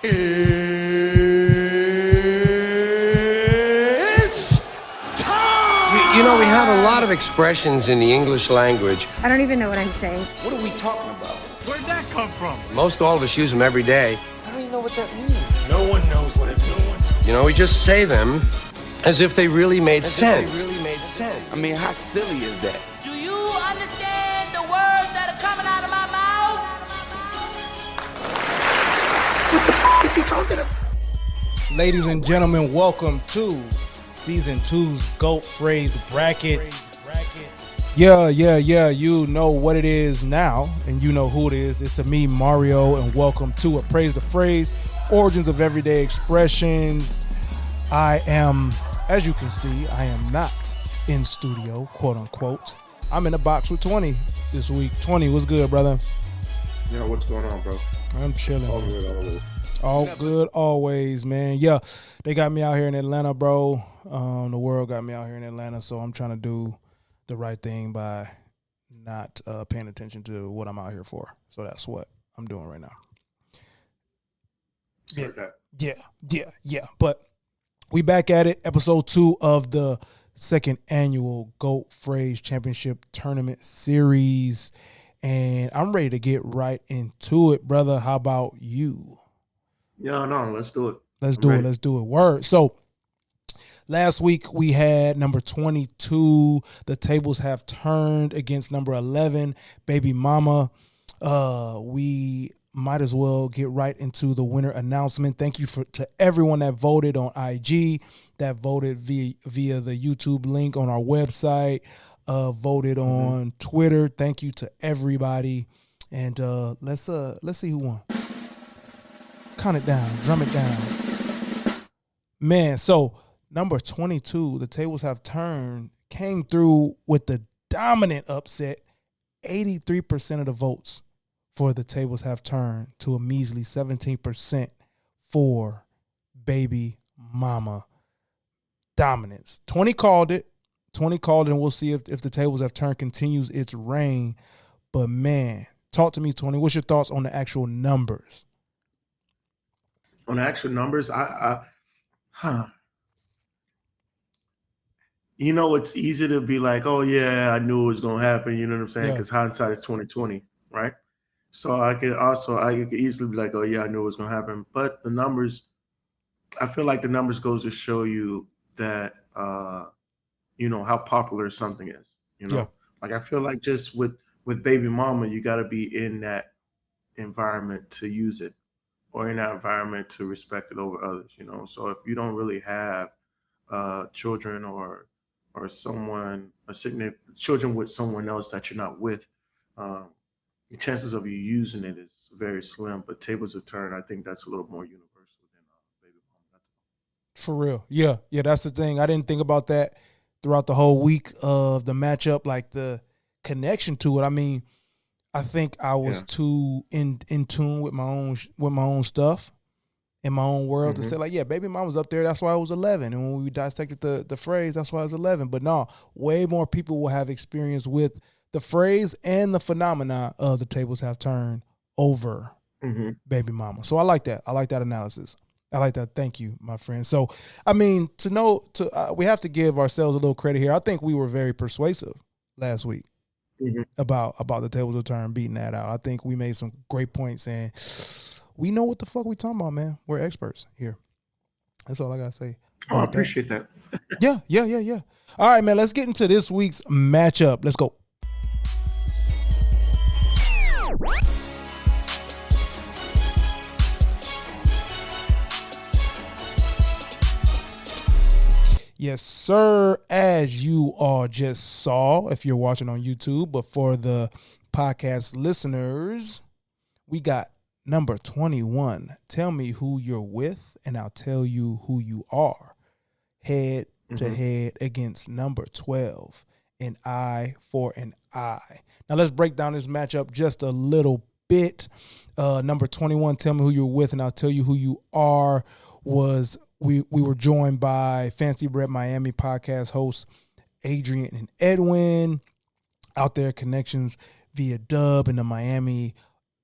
It's time! You know, we have a lot of expressions in the English language. I don't even know what I'm saying. What are we talking about? Where'd that come from? Most all of us use them every day. I don't even know what that means. No one knows what it means. You know, we just say them as if they really made sense. I mean, how silly is that? Do you understand the words that are coming out of my mouth? What the f*** is he talking about? Ladies and gentlemen, welcome to Season 2's GOAT Phrase Bracket. Yeah, you know what it is now, and you know who it is. It's me, Mario, and welcome to Appraise the Phrase, Origins of Everyday Expressions. I am, as you can see, I am not in studio, quote unquote. I'm in a box with 20 this week. 20, what's good, brother? Yo, what's going on, bro? I'm chilling. All good, all good. All good, always, man. Yeah, they got me out here in Atlanta, bro. The world got me out here in Atlanta, so I'm trying to do the right thing by not paying attention to what I'm out here for. So that's what I'm doing right now. Yeah. But we back at it. Episode 2 of the second annual GOAT Phrase Championship Tournament Series. And I'm ready to get right into it, brother. How about you? Yeah, no, let's do it. Let's do it. Word. So last week we had number 22. The tables have turned against number 11, Baby Mama. We might as well get right into the winner announcement. Thank you to everyone that voted on IG, that voted via the YouTube link on our website, voted on Twitter. Thank you to everybody. And let's see who won. Count it down, drum it down. Man, so number 22, the tables have turned, came through with the dominant upset. 83% of the votes for the tables have turned to a measly 17% for Baby Mama. Dominance. 20 called it, and we'll see if the tables have turned continues its reign. But man, talk to me, 20. What's your thoughts on the actual numbers? On the actual numbers, you know, it's easy to be like, oh yeah, I knew it was gonna happen. You know what I'm saying? Because hindsight is 20/20, right? So I could easily be like, oh yeah, I knew it was gonna happen. But the numbers, I feel like the numbers goes to show you that you know how popular something is. You know, like I feel like just with Baby Mama, you got to be in that environment to use it, or in that environment to respect it over others. You know, so if you don't really have children or someone, children with someone else that you're not with, the chances of you using it is very slim. But tables have turned. I think that's a little more universal than Baby Mama. For real. Yeah, that's the thing. I didn't think about that throughout the whole week of the matchup, like the connection to it. I mean, I think I was too in tune with my own stuff in my own world to say like, yeah, Baby Mom was up there. That's why I was 11. And when we dissected the phrase, that's why I was 11. But no, way more people will have experience with the phrase and the phenomena of the tables have turned over Baby Mama. So I like that. I like that analysis. I like that. Thank you, my friend. So, I mean, we have to give ourselves a little credit here. I think we were very persuasive last week. About the tables of turn, beating that out. I think we made some great points, and we know what the fuck we talking about, man. We're experts here. That's all I gotta say. Oh, I appreciate that. Yeah. All right, man. Let's get into this week's matchup. Let's go. Yes, sir. As you all just saw, if you're watching on YouTube, but for the podcast listeners, we got number 21. Tell me who you're with, and I'll tell you who you are. Head to head against number 12, an eye for an eye. Now let's break down this matchup just a little bit. Number 21, tell me who you're with, and I'll tell you who you are, was we were joined by Fancy Bread Miami podcast hosts Adrian and Edwin, out there connections via Dub in the Miami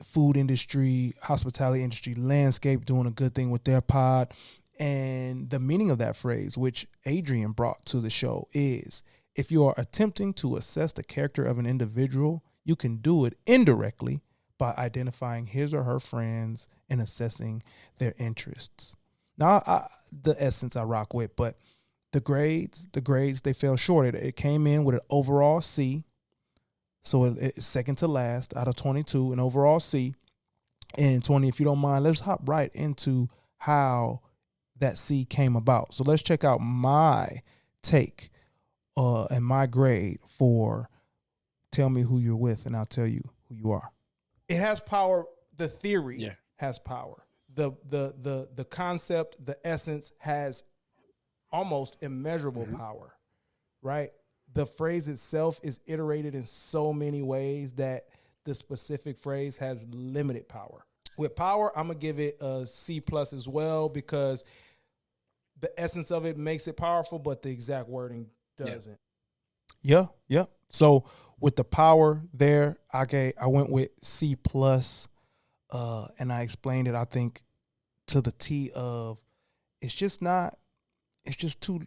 food industry, hospitality industry landscape, doing a good thing with their pod. And the meaning of that phrase, which Adrian brought to the show, is if you are attempting to assess the character of an individual, you can do it indirectly by identifying his or her friends and assessing their interests. Now, the essence I rock with, but the grades, they fell short. It came in with an overall C. So it's second to last out of 22, an overall C. And 20, if you don't mind, let's hop right into how that C came about. So let's check out my take and my grade for Tell Me Who You're With, and I'll tell you who you are. It has power. The theory has power. The concept, the essence has almost immeasurable power, right? The phrase itself is iterated in so many ways that the specific phrase has limited power. With power, I'm going to give it a C plus as well, because the essence of it makes it powerful, but the exact wording doesn't. Yeah. So with the power there, I went with C plus, and I explained it, I think, to the T of it's just too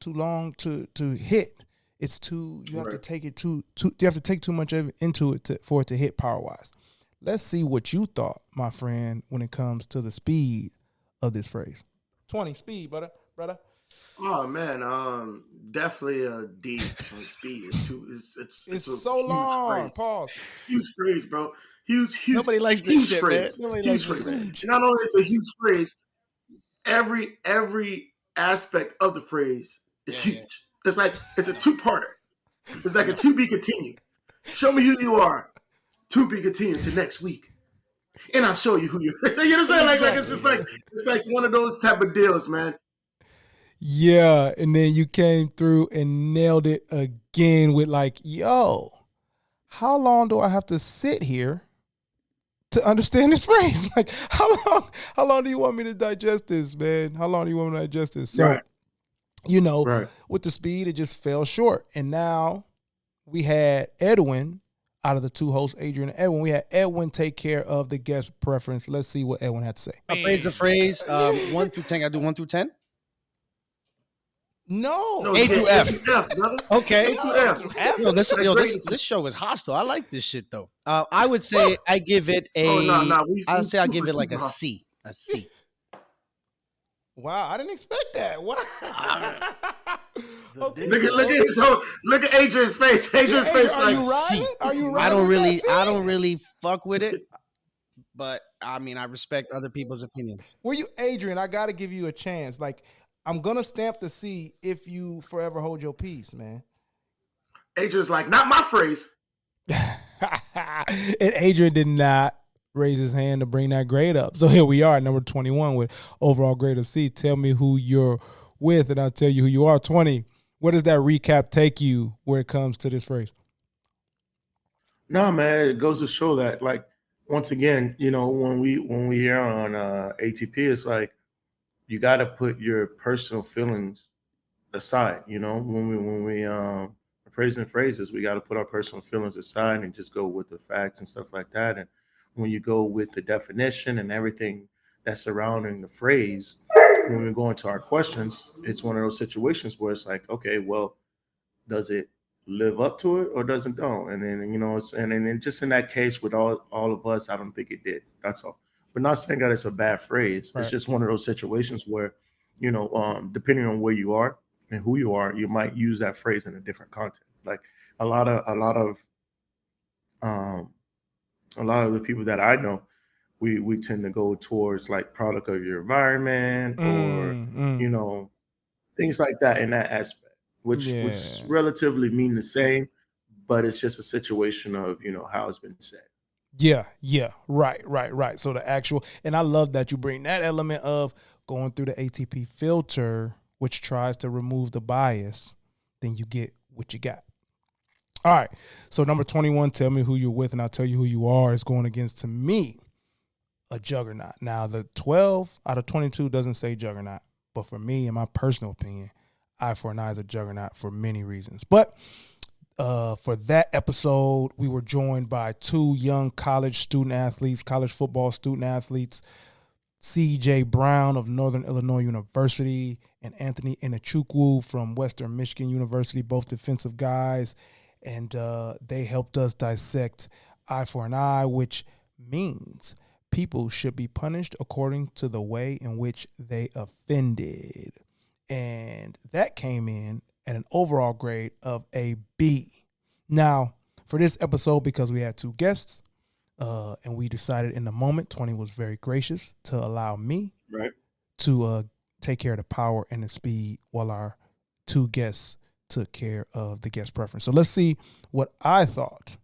long to hit. It's too, you have to take it you have to take too much into it for it to hit power wise. Let's see what you thought, my friend, when it comes to the speed of this phrase. 20 speed, brother. Oh man, definitely a D on speed. It's so long. Phrase. Pause. Huge phrase, bro. Huge. Nobody likes this shit, phrase. man. Nobody Huge likes phrase. this. Not only is it a huge phrase, every aspect of the phrase is huge. It's like it's a two-parter. It's like a to be continued. Show me who you are. To be continued to next week, and I'll show you who you are. You know what I'm saying? Like it's like one of those type of deals, man. Yeah, and then you came through and nailed it again with like, yo, how long do I have to sit here to understand this phrase? Like, how long do you want me to digest this, man? How long do you want me to digest this? So, with the speed, it just fell short. And now we had Edwin, out of the two hosts, Adrian and Edwin, we had Edwin take care of the guest preference. Let's see what Edwin had to say. Appraise the phrase 1 through 10. I do 1 through 10. No, A through F. Okay. Yo, this show is hostile. I like this shit though. I would say I give it a. I'll say I give it like a C. A C. Wow, I didn't expect that. Wow. Okay. Look at Adrian's face. Adrian's face like C. Are you right? I don't really fuck with it, but I mean, I respect other people's opinions. Were you, Adrian? I got to give you a chance. Like, I'm gonna stamp the C if you forever hold your peace, man. Adrian's like, not my phrase. And Adrian did not raise his hand to bring that grade up. So here we are, number 21 with overall grade of C. Tell me who you're with, and I'll tell you who you are. 20. Where does that recap take you where it comes to this phrase? No, man, it goes to show that, like, once again, when we hear on ATP, it's like you got to put your personal feelings aside. When we appraising phrases, we got to put our personal feelings aside and just go with the facts and stuff like that. And when you go with the definition and everything that's surrounding the phrase, when we go into our questions, it's one of those situations where it's like, okay, well, does it live up to it or doesn't don't? And then, and then just in that case with all of us, I don't think it did. That's all. But not saying that it's a bad phrase. Right. It's just one of those situations where, depending on where you are and who you are, you might use that phrase in a different context. Like a lot of the people that I know, we tend to go towards like product of your environment or things like that in that aspect, which relatively mean the same, but it's just a situation of how it's been said. Yeah, right. So the actual, and I love that you bring that element of going through the ATP filter, which tries to remove the bias, then you get what you got. All right, so number 21, tell me who you're with, and I'll tell you who you are, is going against, to me, a juggernaut. Now, the 12 out of 22 doesn't say juggernaut, but for me, in my personal opinion, Eye for an Eye is a juggernaut for many reasons. But For that episode, we were joined by two young college football student athletes, C.J. Brown of Northern Illinois University and Anthony Inachukwu from Western Michigan University, both defensive guys. And they helped us dissect eye for an eye, which means people should be punished according to the way in which they offended. And that came in at an overall grade of a B. Now, for this episode, because we had two guests, and we decided in the moment, 20 was very gracious to allow me to take care of the power and the speed while our two guests took care of the guest preference. So let's see what I thought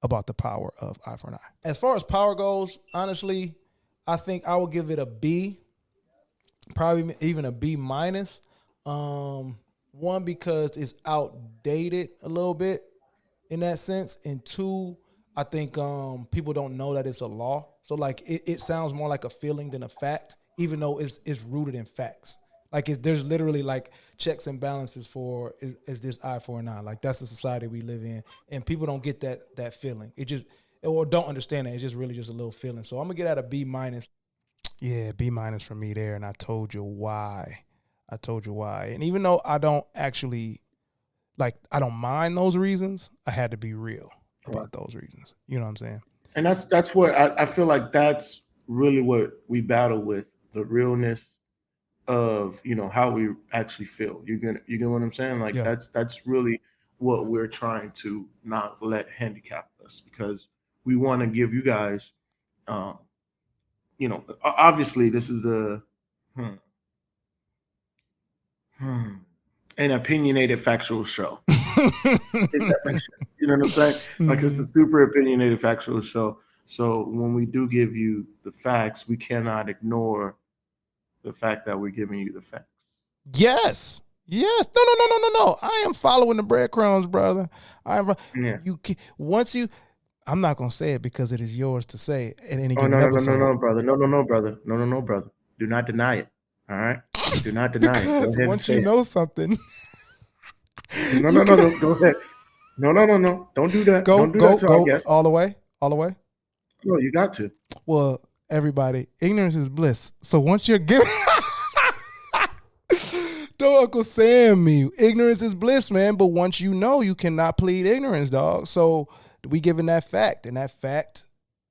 about the power of eye for an eye. As far as power goes, honestly, I think I will give it a B, probably even a B minus. One, because it's outdated a little bit in that sense. And two, I think people don't know that it's a law. So like it sounds more like a feeling than a fact, even though it's rooted in facts. Like there's literally like checks and balances for is this eye for an eye. Like that's the society we live in. And people don't get that feeling. Or don't understand it. It's just really just a little feeling. So I'm gonna get at a B minus. Yeah, B minus for me there. And I told you why. And even though I don't actually, I don't mind those reasons, I had to be real about those reasons. You know what I'm saying? And that's what I feel like that's really what we battle with, the realness of, how we actually feel. You get what I'm saying? Like that's really what we're trying to not let handicap us, because we want to give you guys, obviously this is an opinionated factual show. That makes sense. You know what I'm saying? Like it's a super opinionated factual show. So when we do give you the facts, we cannot ignore the fact that we're giving you the facts. Yes. No. I am following the breadcrumbs, brother. I'm not gonna say it because it is yours to say at any given episode. No, brother. No, brother. Do not deny it. All right. Do not deny it. Go once you know something. No. Go ahead. No. Don't do that. Don't do that to our guests. All the way. No, you got to. Well, everybody, ignorance is bliss. So once you're giving, don't Uncle Sam me. Ignorance is bliss, man. But once you know, you cannot plead ignorance, dog. So we giving that fact, and that fact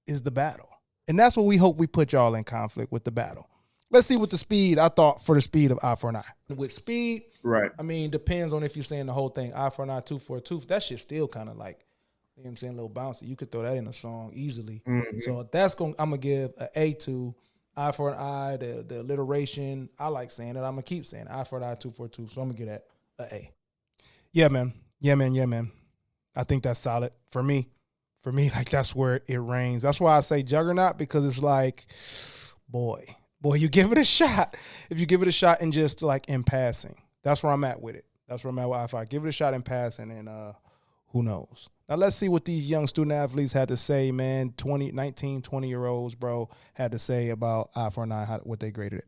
is the battle. And that's what we hope we put y'all in conflict with, the battle. Let's see what the speed, I thought for the speed of eye for an eye. With speed, right? I mean, depends on if you're saying the whole thing, eye for an eye, tooth for a tooth. That shit's still kind of like, you know what I'm saying, a little bouncy. You could throw that in a song easily. Mm-hmm. So I'm going to give an A to eye for an eye, the alliteration. I like saying it. I'm going to keep saying it. Eye for an eye, tooth for a tooth. So I'm going to give that an A. Yeah, man. I think that's solid. For me, like that's where it reigns. That's why I say juggernaut, because it's like, boy, you give it a shot. If you give it a shot in just like in passing, that's where I'm at with it. That's where I'm at with if I give it a shot in passing, and who knows? Now let's see what these young student athletes had to say, man. 20-year-olds, bro, had to say about eye for an eye, what they graded it.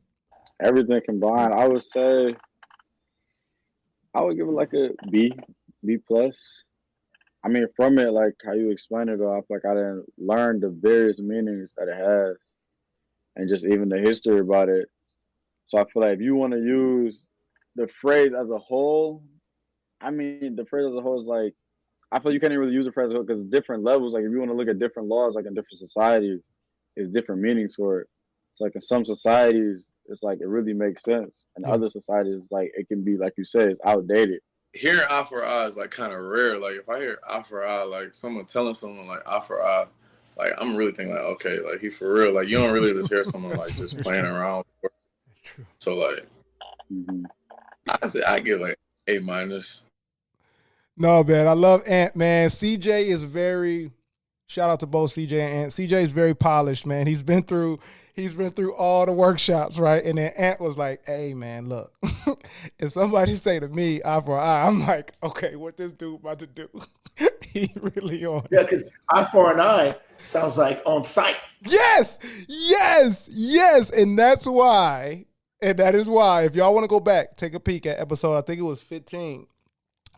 Everything combined, I would say I would give it like a B plus. I mean, from it, like how you explained it, though, I feel like I didn't learn the various meanings that it has, and just even the history about it. So I feel like if you want to use the phrase as a whole, I mean, the phrase as a whole is like, I feel you can't even really use the phrase as a whole because different levels, like if you want to look at different laws, like in different societies, there's different meanings for it. It's like in some societies, it's like it really makes sense. In other societies, like it can be, like you said, it's outdated. Hearing eye for eye is like kind of rare. Like if I hear eye for eye, like someone telling someone like eye for eye, like I'm really thinking like, okay, like he for real. Like you don't really just hear someone like just playing around. So like, honestly, I give like A minus. No, man, I love Ant, man. CJ is very. Shout out to both CJ and Ant. CJ is very polished, man. He's been through all the workshops, right? And then Ant was like, hey, man, look. If somebody say to me, eye for eye, I'm like, okay, what this dude about to do? He really on. Yeah, because eye for an eye sounds like on site. Yes. And that's why, if y'all want to go back, take a peek at episode, I think it was 15.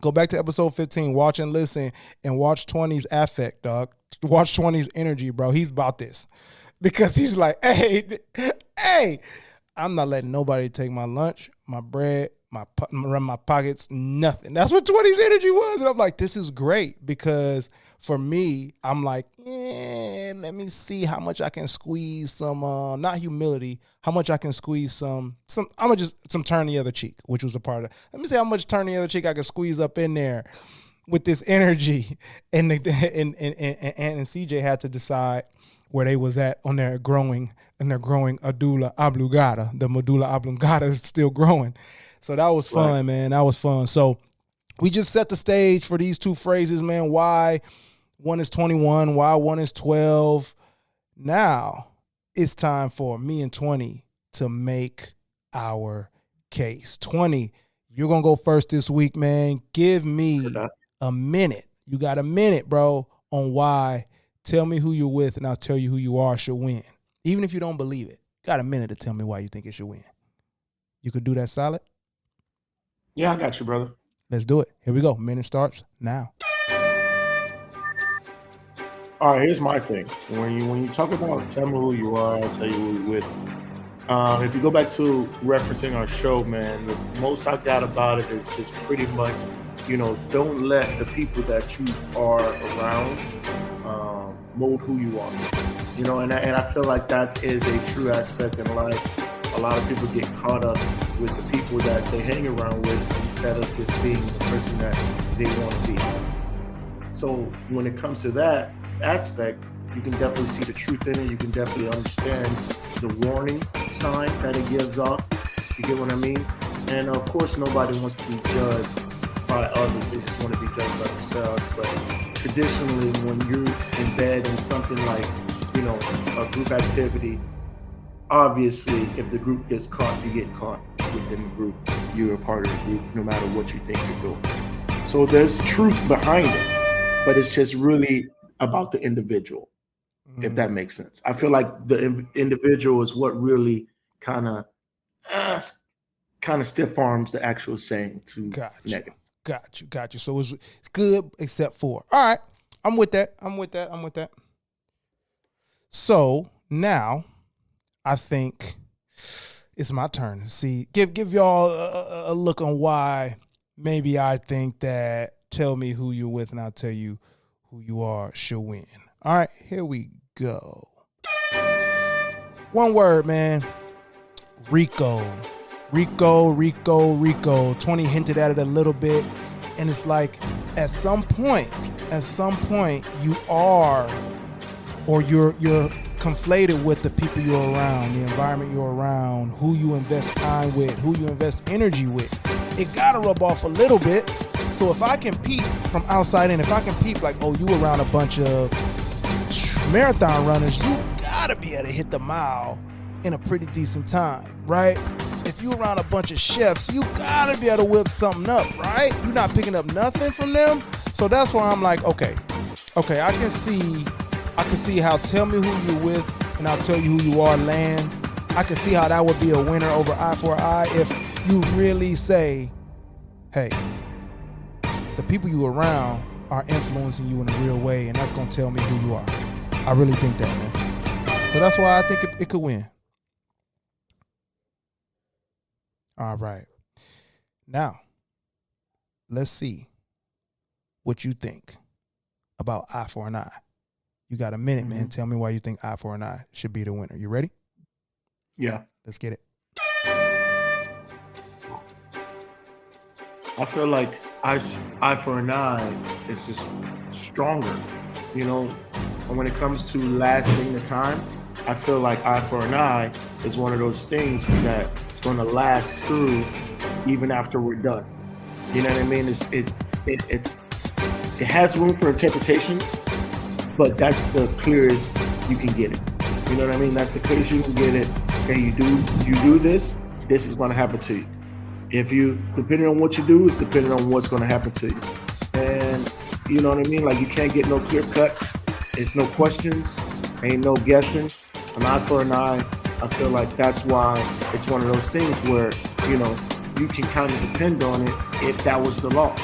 Go back to episode 15, watch and listen, and watch 20's affect, dog. Watch 20's energy, bro. He's about this. Because he's like, hey, I'm not letting nobody take my lunch, my bread, run my pockets, nothing. That's what 20's energy was. And I'm like, this is great because for me, I'm like, let me see how much I can squeeze some, not humility, how much I can squeeze some turn the other cheek, which was a part of it. Let me see how much turn the other cheek I can squeeze up in there with this energy. And CJ had to decide where they was at on their growing medulla oblongata. The medulla oblongata is still growing. So that was fun, man. That was fun. So we just set the stage for these two phrases, man. Why one is 21, why one is 12. Now it's time for me and 20 to make our case. 20, you're going to go first this week, man. Give me a minute. You got a minute, bro, on why. Tell me who you're with, and I'll tell you who you are should win. Even if you don't believe it, got a minute to tell me why you think it should win. You could do that solid? Yeah, I got you, brother. Let's do it. Here we go. Minute starts now. All right, here's my thing. When you talk about tell me who you are, I'll tell you who you're with. If you go back to referencing our show, man, the most I got about it is just pretty much, don't let the people that you are around mold who you are. And I feel like that is a true aspect in life. A lot of people get caught up with the people that they hang around with instead of just being the person that they want to be. So when it comes to that aspect, you can definitely see the truth in it. You can definitely understand the warning sign that it gives off. You get what I mean? And of course, nobody wants to be judged by others. They just want to be judged by themselves. But traditionally, when you're in bed in something like, a group activity, obviously, if the group gets caught, you get caught within the group. You're a part of the group, no matter what you think you're doing. So there's truth behind it, but it's just really about the individual, if that makes sense. I feel like the individual is what really kind of stiff arms the actual saying to negative. Got you. So it's good except for. All right, I'm with that. So now I think it's my turn to see. Give y'all a look on why maybe I think that tell me who you're with and I'll tell you who you are should win. All right, here we go. One word, man. Rico. 20 hinted at it a little bit. And it's like at some point you are or you're conflated with the people you're around, the environment you're around, who you invest time with, who you invest energy with. It gotta rub off a little bit. So if I can peep from outside in, if I can peep like, oh, you around a bunch of marathon runners, you gotta be able to hit the mile in a pretty decent time, right? If you around a bunch of chefs, you gotta be able to whip something up, right? You're not picking up nothing from them. So that's why I'm like, okay, I can see how tell me who you're with and I'll tell you who you are lands. I can see how that would be a winner over eye for eye if you really say, hey, the people you around are influencing you in a real way, and that's going to tell me who you are. I really think that, man. So that's why I think it could win. All right. Now, let's see what you think about eye for an eye. You got a minute, man. Tell me why you think eye for an eye should be the winner. You ready? Yeah. Let's get it. I feel like eye for an eye is just stronger, And when it comes to lasting the time, I feel like eye for an eye is one of those things that is going to last through even after we're done. You know what I mean? It has room for interpretation, but that's the clearest you can get it. You know what I mean? That's the clearest you can get it. Okay, you do this is going to happen to you. Depending on what you do, is depending on what's going to happen to you. And you know what I mean? Like you can't get no clear cut. It's no questions, ain't no guessing. An eye for an eye. I feel like that's why it's one of those things where, you can kind of depend on it if that was the law.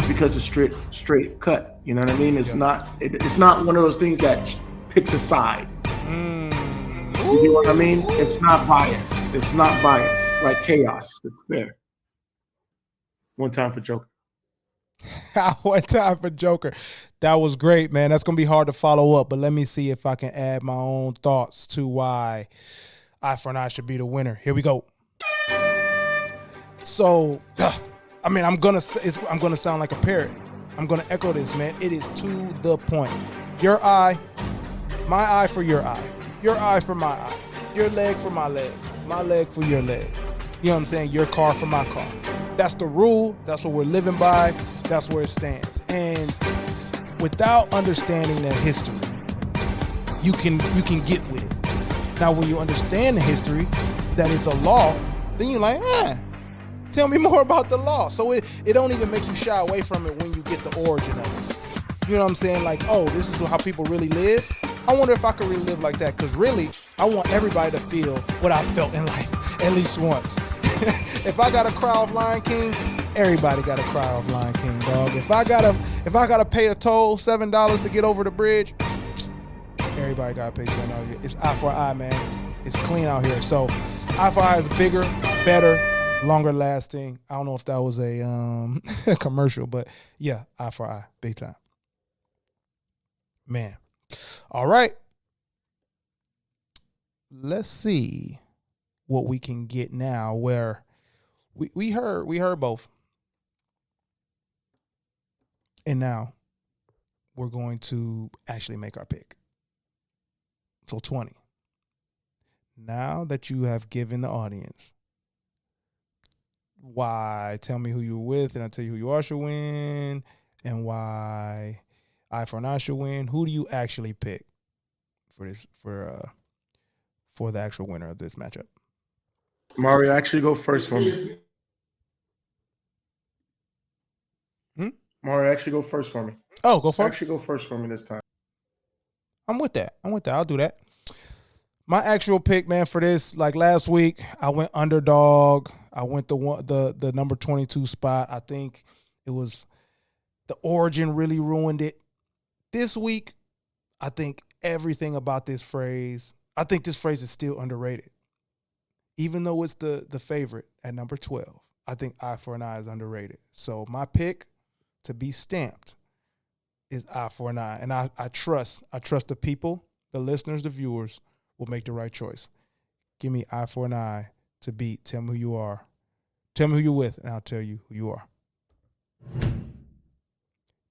because it's straight cut. You know what I mean? It's not one of those things that picks a side. You know what I mean? It's not biased. It's not biased. It's like chaos. It's fair. One time for Joker. One time for Joker. That was great, man. That's going to be hard to follow up, but let me see if I can add my own thoughts to why Eye for an Eye should be the winner. Here we go. So, I mean, I'm gonna sound like a parrot. I'm gonna echo this, man. It is to the point. Your eye, my eye for your eye. Your eye for my eye. Your leg for my leg for your leg. You know what I'm saying? Your car for my car. That's the rule. That's what we're living by. That's where it stands. And without understanding that history, you can get with it. Now, when you understand the history, that it's a law, then you're like, tell me more about the law. So it don't even make you shy away from it when you get the origin of it. You know what I'm saying? Like, oh, this is how people really live. I wonder if I could really live like that, because really, I want everybody to feel what I felt in life at least once. If I got to cry off Lion King, everybody got to cry off Lion King, dog. If I gotta pay a toll $7 to get over the bridge, everybody got to pay $7. It's eye for eye, man. It's clean out here. So eye for eye is bigger, better, longer lasting. I don't know if that was a commercial, but yeah, eye for eye, big time. Man. All right. Let's see what we can get now where we heard both. And now we're going to actually make our pick. So 20. Now that you have given the audience why tell me who you're with and I'll tell you who you are should win and why Eye for an Eye should win, who do you actually pick for this for the actual winner of this matchup? Mario, actually go first for me. Mario, actually go first for me. Oh, go first. Actually go first for me this time. I'm with that. I'll do that. My actual pick, man, for this, like last week, I went underdog. I went the number 22 spot. I think it was the origin really ruined it. This week, I think everything about this phrase, I think this phrase is still underrated. Even though it's the favorite at number 12, I think Eye for an Eye is underrated. So my pick to be stamped is Eye for an Eye. And I trust the people, the listeners, the viewers will make the right choice. Give me Eye for an Eye to beat. Tell me who you are. Tell me who you're with, and I'll tell you who you are.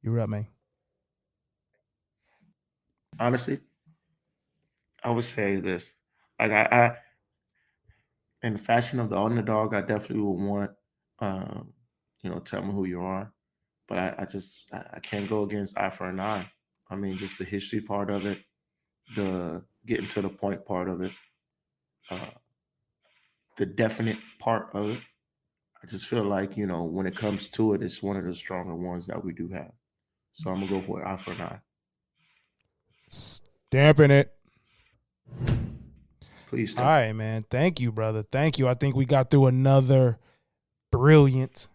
You're up, man. Honestly, I would say this. Like I in the fashion of the underdog, I definitely would want tell me who you are. But I can't go against Eye for an Eye. I mean, just the history part of it, the getting to the point part of it, the definite part of it. I just feel like, when it comes to it, it's one of the stronger ones that we do have. So I'm going to go for Eye for an Eye. Stamping it. Please stop. All right, man. Thank you, brother. Thank you. I think we got through another brilliant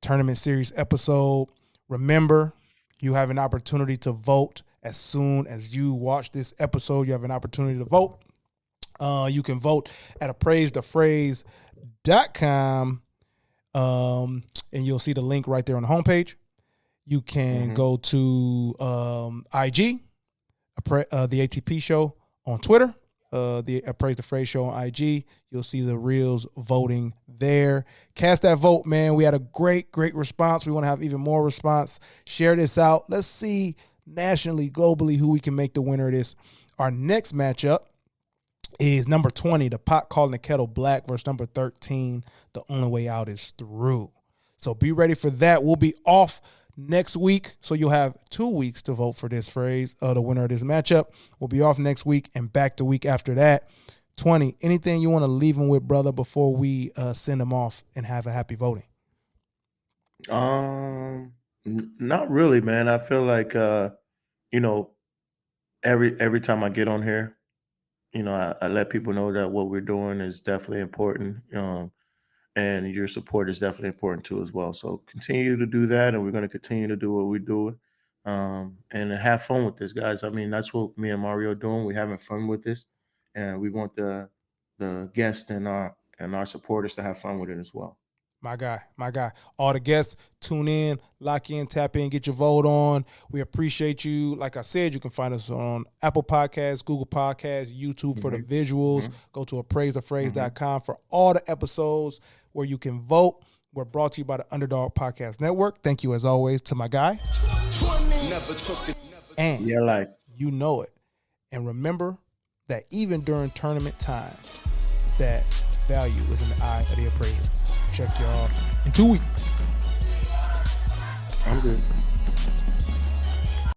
tournament series episode. Remember, you have an opportunity to vote as soon as you watch this episode. You have an opportunity to vote. You can vote at appraisethephrase.com, and you'll see the link right there on the homepage. You can go to IG, the ATP show on Twitter, the Appraise the Phrase show on IG. You'll see the reels voting there. Cast that vote, man. We had a great response. We want to have even more response. Share this out. Let's see nationally, globally, who we can make the winner of this. Our next matchup is number 20, the pot calling the kettle black versus number 13. The only way out is through. So be ready for that. We'll be off next week, so you'll have 2 weeks to vote for this phrase, the winner of this matchup. We'll be off next week and back the week after that. 20, anything you want to leave them with, brother, before we send them off and have a happy voting? Not really, man. I feel like, every time I get on here, I let people know that what we're doing is definitely important. and your support is definitely important too as well. So continue to do that, and we're going to continue to do what we do, and have fun with this, guys. I mean, that's what me and Mario are doing. We're having fun with this, and we want the guests and our supporters to have fun with it as well. My guy. All the guests, tune in, lock in, tap in, get your vote on. We appreciate you. Like I said, you can find us on Apple Podcasts, Google Podcasts, YouTube for the visuals. Go to appraise.com for all the episodes where you can vote. We're brought to you by the Underdog Podcast Network. Thank you, as always, to my guy. And you know it. And remember that even during tournament time, that value is in the eye of the appraiser. Check y'all in 2 weeks. I'm good.